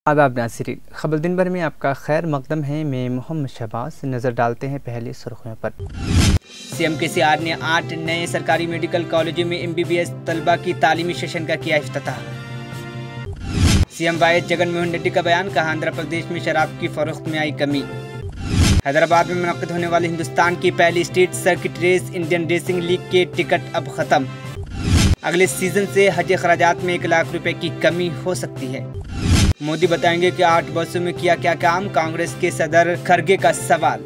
आदाब नाज़रीन, खबर दिन भर में आपका खैर मकदम है। मैं मोहम्मद शहबाज। नज़र डालते हैं पहले सुर्खियों पर। सीएम केसीआर ने 8 नए सरकारी मेडिकल कॉलेजों में MBBS तलबा की तालीमी सेशन का किया इफ्तिताह। सीएम वाइएस जगन मोहन रेड्डी का बयान, कहा आंध्र प्रदेश में शराब की फरोख्त में आई कमी। हैदराबाद में मुनक़िद होने वाली हिंदुस्तान की पहली street circuit race Indian racing league के टिकट अब खत्म। अगले सीजन से हज अखराजात में 1 लाख रुपए की कमी हो सकती है। मोदी बताएंगे कि 8 वर्षों में किया क्या काम, कांग्रेस के सदर खरगे का सवाल।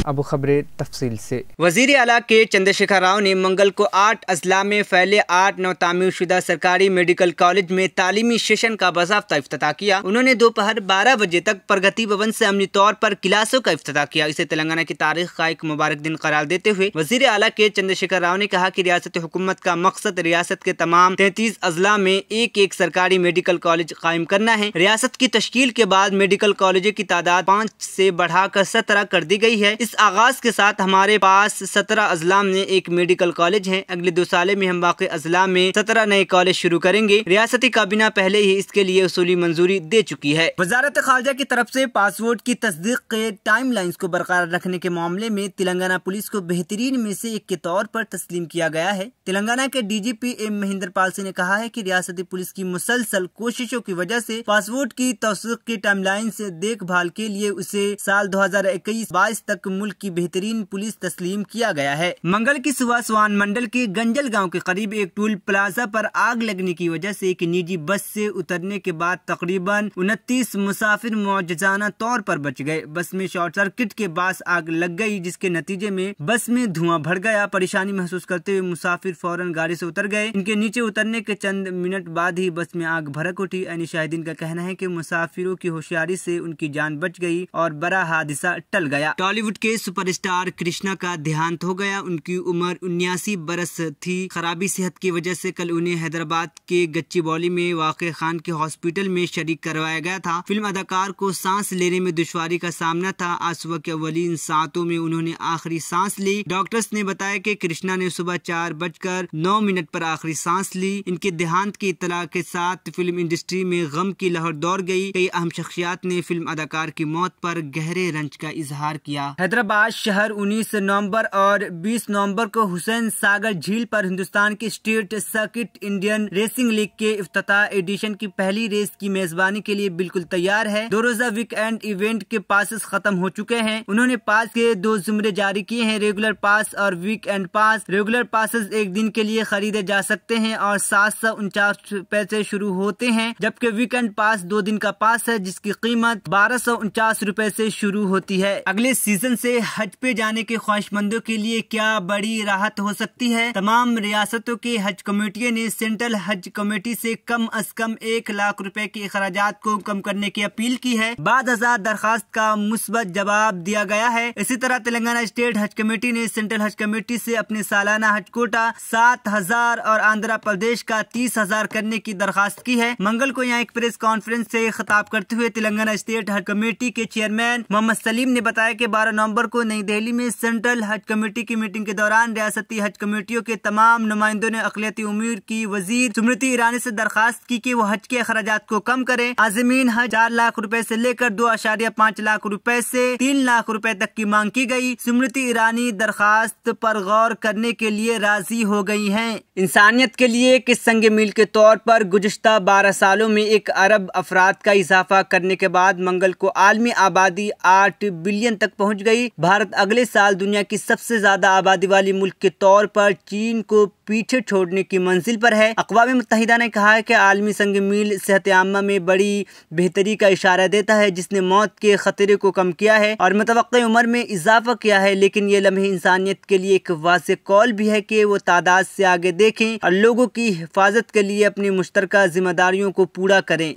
अब खबरें तफसील से। वजीर आला के चंद्रशेखर राव ने मंगल को 8 अजला में फैले 8 नवतामीरशुदा सरकारी मेडिकल कॉलेज में तालीमी सेशन का बाज़ाब्ता इफ्तिताह किया। उन्होंने दोपहर 12 बजे तक प्रगति भवन से अमली तौर पर क्लासों का इफ्तिताह किया। इसे तेलंगाना की तारीख का एक मुबारक दिन करार देते हुए वजीर आला के चंद्रशेखर राव ने कहा कि रियासत हुकूमत का मकसद रियासत के तमाम 33 अजला में एक सरकारी मेडिकल कॉलेज कायम करना है। रियासत की तश्कील के बाद मेडिकल कॉलेजों की तादाद 5 से बढ़ाकर 17 कर दी गई है। इस आगाज के साथ हमारे पास 17 अजला में एक मेडिकल कॉलेज है। अगले 2 साल में हम बाकी अजला में 17 नए कॉलेज शुरू करेंगे। रियासती काबीना पहले ही इसके लिए उसूली मंजूरी दे चुकी है। वजारत खारजा की तरफ से पासपोर्ट की तस्दीक के टाइमलाइंस को बरकरार रखने के मामले में तेलंगाना पुलिस को बेहतरीन में से एक के तौर पर तस्लीम किया गया है। तेलंगाना के DGP M महेंद्र पाल सिंह ने कहा है कि रियासती पुलिस की मुसलसल कोशिशों की वजह से पासपोर्ट की तस्दीक की टाइमलाइन से देखभाल के लिए उसे साल 2021-22 तक मुल्क की बेहतरीन पुलिस तस्लीम किया गया है। मंगल की सुबह स्वान मंडल के गंजल गांव के करीब एक टूल प्लाजा पर आग लगने की वजह से एक निजी बस से उतरने के बाद तकरीबन 29 मुसाफिर मौजजाना तौर पर बच गए। बस में शॉर्ट सर्किट के बाद आग लग गई, जिसके नतीजे में बस में धुआं भर गया। परेशानी महसूस करते हुए मुसाफिर फौरन गाड़ी से उतर गए। इनके नीचे उतरने के चंद मिनट बाद ही बस में आग भड़क उठी। अन्य शाहिदीन का कहना है कि मुसाफिरों की होशियारी से उनकी जान बच गई और बड़ा हादसा टल गया। टॉलीवुड के सुपरस्टार कृष्णा का देहांत हो गया। उनकी उम्र 79 बरस थी। खराबी सेहत की वजह से कल उन्हें हैदराबाद के गच्चीबौली में वाक़े खान के हॉस्पिटल में शरीक करवाया गया था। फिल्म अदाकार को सांस लेने में दुश्वारी का सामना था। आज सुबह के अवलीन सातों में उन्होंने आखिरी सांस ली। डॉक्टर्स ने बताया कि कृष्णा ने सुबह 4:09 पर आखिरी सांस ली। इनके देहांत की इत्तला के साथ फिल्म इंडस्ट्री में गम की लहर दौड़ गई। कई अहम शख्सियात ने फिल्म अदाकार की मौत पर गहरे रंज का इजहार किया। हैदराबाद शहर 19 नवंबर और 20 नवंबर को हुसैन सागर झील पर हिंदुस्तान की street circuit Indian racing league के इफ्तिताह एडिशन की पहली रेस की मेजबानी के लिए बिल्कुल तैयार है। 2 रोजा वीकेंड इवेंट के पासेस खत्म हो चुके हैं। उन्होंने पास के 2 जुमरे जारी किए हैं, रेगुलर पास और वीकेंड पास। रेगुलर पासेस 1 दिन के लिए खरीदे जा सकते हैं और 749 रुपए से शुरू होते हैं, जबकि वीकेंड पास 2 दिन का पास है जिसकी कीमत 1249 रुपए से शुरू होती है। अगले सीजन से हज पे जाने के ख्वाहिशमंदों के लिए क्या बड़ी राहत हो सकती है। तमाम रियासतों के हज कमेटियों ने सेंट्रल हज कमेटी से कम अज कम 1 लाख रुपए के अखराजात को कम करने की अपील की है। 12,000 दरखास्त का मुस्बत जवाब दिया गया है। इसी तरह तेलंगाना स्टेट हज कमेटी ने सेंट्रल हज कमेटी से अपने सालाना हज कोटा 7,000 और आंध्र प्रदेश का 30,000 करने की दरखास्त की है। मंगल को यहाँ एक प्रेस कॉन्फ्रेंस से खिताब करते हुए तेलंगाना स्टेट हज कमेटी के चेयरमैन मोहम्मद सलीम ने बताया कि 12 नवंबर को नई दिल्ली में सेंट्रल हज कमेटी की मीटिंग के दौरान रियासती हज कमेटियों के तमाम नुमाइंदों ने अक़लियती उम्र की वजीर स्मृति ईरानी से दरखास्त की कि वो हज के अखराजात को कम करें। आज़मीन हज 4 लाख रुपए से लेकर 2.5 लाख रुपए से 3 लाख रुपए तक की मांग की गई। स्मृति ईरानी दरखास्त पर गौर करने के लिए राजी हो गई हैं। इंसानियत के लिए एक संग मील के तौर पर गुज़िश्ता 12 सालों में 1 अरब अफराद का इजाफा करने के बाद मंगल को आलमी आबादी 8 बिलियन तक पहुँच गई। भारत अगले साल दुनिया की सबसे ज्यादा आबादी वाली मुल्क के तौर पर चीन को पीछे छोड़ने की मंजिल पर है। अक़वाम मुत्तहिदा ने कहा है कि आलमी संग मील सेहत आम्मा में बड़ी बेहतरी का इशारा देता है, जिसने मौत के खतरे को कम किया है और मुतवक्किअ उम्र में इजाफा किया है। लेकिन ये लम्हे इंसानियत के लिए एक वाज़ेह कॉल भी है कि वो तादाद से आगे देखें और लोगों की हिफाजत के लिए अपनी मुश्तरका जिम्मेदारियों को पूरा करें।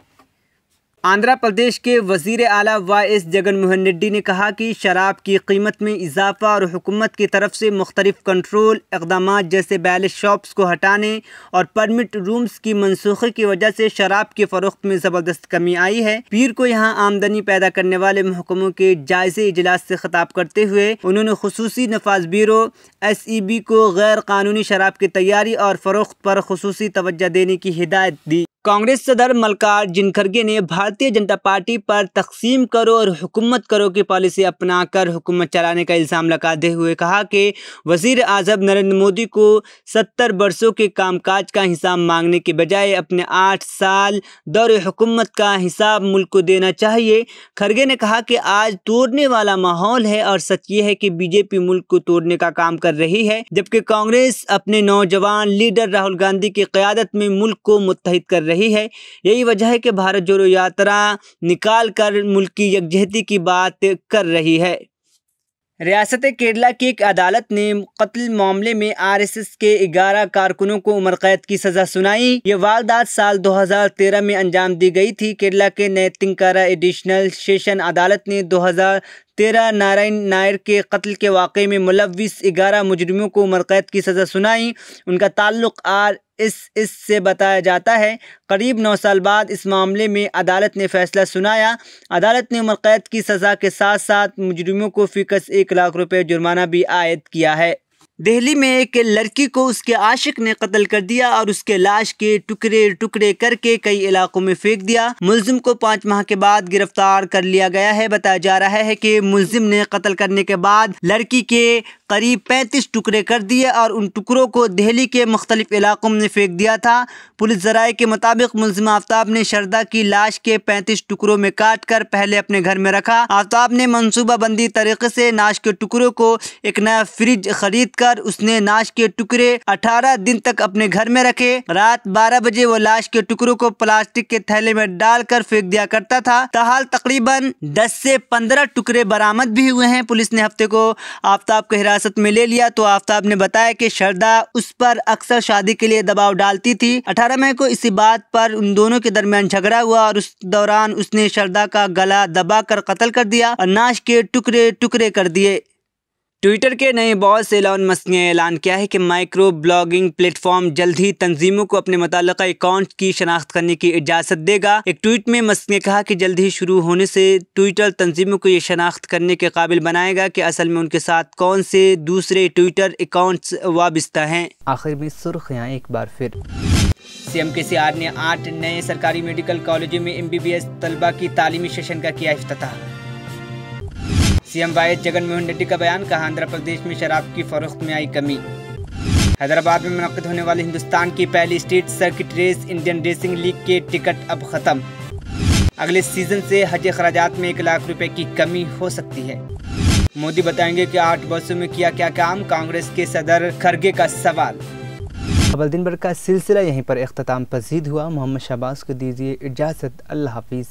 आंध्र प्रदेश के वजीर आला वाइएस जगन मोहन रेड्डी ने कहा कि शराब की कीमत में इजाफा और हुकूमत की तरफ से मुख्तलिफ कंट्रोल इक़दाम जैसे बैलेंस शॉप्स को हटाने और परमिट रूम्स की मनसूखी की वजह से शराब की फ़रोख्त में ज़बरदस्त कमी आई है। पीर को यहाँ आमदनी पैदा करने वाले महकमों के जायज़े इजलास से खिताब करते हुए उन्होंने खुसूसी नफाज ब्यूरो SEB को गैर कानूनी शराब की तैयारी और फ़रोख्त पर खुसूसी तवज्जो देने की हिदायत दी। कांग्रेस सदर मल्लिकार्जुन खड़गे ने भारतीय जनता पार्टी पर तकसीम करो और हुकूमत करो की पॉलिसी अपनाकर हुकूमत चलाने का इल्ज़ाम लगाते हुए कहा कि वज़ीर आज़म नरेंद्र मोदी को 70 वर्षों के कामकाज का हिसाब मांगने के बजाय अपने 8 साल दौरे हुकूमत का हिसाब मुल्क को देना चाहिए। खड़गे ने कहा कि आज तोड़ने वाला माहौल है और सच ये है कि बीजेपी मुल्क को तोड़ने का काम कर रही है, जबकि कांग्रेस अपने नौजवान लीडर राहुल गांधी की क़यादत में मुल्क को मुत्तहिद कर रही है। यही वजह है कि भारत जोड़ो यात्रा निकाल कर मुल्क की यकजहती की बात कर रही है। रियासत केरला की एक अदालत ने कत्ल मामले में आरएसएस के 11 कारकुनों को उम्र कैद की सजा सुनाई। ये वारदात साल 2013 में अंजाम दी गई थी। केरला के नेतिंकारा एडिशनल सेशन अदालत ने 2013 नारायण नायर के कत्ल के वाक़े में मुलव्विस 11 मुजरिमों को उम्र कैद की सज़ा सुनाई। उनका ताल्लुक़ आरएसएस से बताया जाता है। करीब 9 साल बाद इस मामले में अदालत ने फैसला सुनाया। अदालत ने उम्र कैद की सज़ा के साथ साथ मुजरिमों को फ़ीकस 1 लाख रुपये जुर्माना भी आयद किया है। दिल्ली में एक लड़की को उसके आशिक ने कत्ल कर दिया और उसके लाश के टुकड़े टुकड़े करके कई इलाकों में फेंक दिया। मुलजिम को 5 माह के बाद गिरफ्तार कर लिया गया है। बताया जा रहा है कि मुलजिम ने कत्ल करने के बाद लड़की के करीब 35 टुकड़े कर दिए और उन टुकड़ों को दिल्ली के मुख्तलिफ इलाकों में फेंक दिया था। पुलिस ज़राए के मुताबिक मुलजिम आफ्ताब ने शरदा की लाश के 35 टुकड़ों में काट कर पहले अपने घर में रखा। आफ्ताब ने मनसूबाबंदी तरीके से नाश के टुकड़ों को एक नया फ्रिज खरीद कर उसने नाश के टुकड़े 18 दिन तक अपने घर में रखे। रात 12 बजे वो लाश के टुकड़ों को प्लास्टिक के थैले में डालकर फेंक दिया करता था। ताहाल तकरीबन 10 से 15 टुकड़े बरामद भी हुए हैं। पुलिस ने हफ्ते को आफ्ताब को हिरासत में ले लिया तो आफ्ताब ने बताया कि शरदा उस पर अक्सर शादी के लिए दबाव डालती थी। 18 मई को इसी बात पर उन दोनों के दरमियान झगड़ा हुआ और उस दौरान उसने शरदा का गला दबाकर कत्ल कर दिया और नाश के टुकड़े टुकड़े कर दिए। ट्विटर के नए बॉस एलन मस्क ने ऐलान किया है कि माइक्रो ब्लॉगिंग प्लेटफॉर्म जल्द ही तंजीमों को अपने मुताल्लिका अकाउंट की शनाख्त करने की इजाज़त देगा। एक ट्वीट में मस्क ने कहा कि जल्द ही शुरू होने से ट्विटर तंजीमों को ये शनाख्त करने के काबिल बनाएगा कि असल में उनके साथ कौन से दूसरे ट्विटर अकाउंट्स वाबस्ता हैं। आखिर में सुर्खियाँ एक बार फिर। सीएम केसीआर ने 8 नए सरकारी मेडिकल कॉलेजों में MBBS तलबा की तालीमी सेशन का किया इफ्तिताह। सीएम वाई जगन मोहन रेड्डी का बयान, कहा आंध्र प्रदेश में शराब की फरोख्त में आई कमी। हैदराबाद में मुनक्किद होने वाली हिंदुस्तान की पहली street circuit race Indian racing league के टिकट अब खत्म। अगले सीजन से हज खराजात में 1 लाख रुपए की कमी हो सकती है। मोदी बताएंगे कि 8 वर्षों में किया क्या काम, कांग्रेस के सदर खड़गे का सवाल। खबर दिन भर का सिलसिला यहीं पर इख्तिताम पजीद हुआ। मोहम्मद शहबाज को दीजिए इजाज़त। अल्लाह हाफिज़।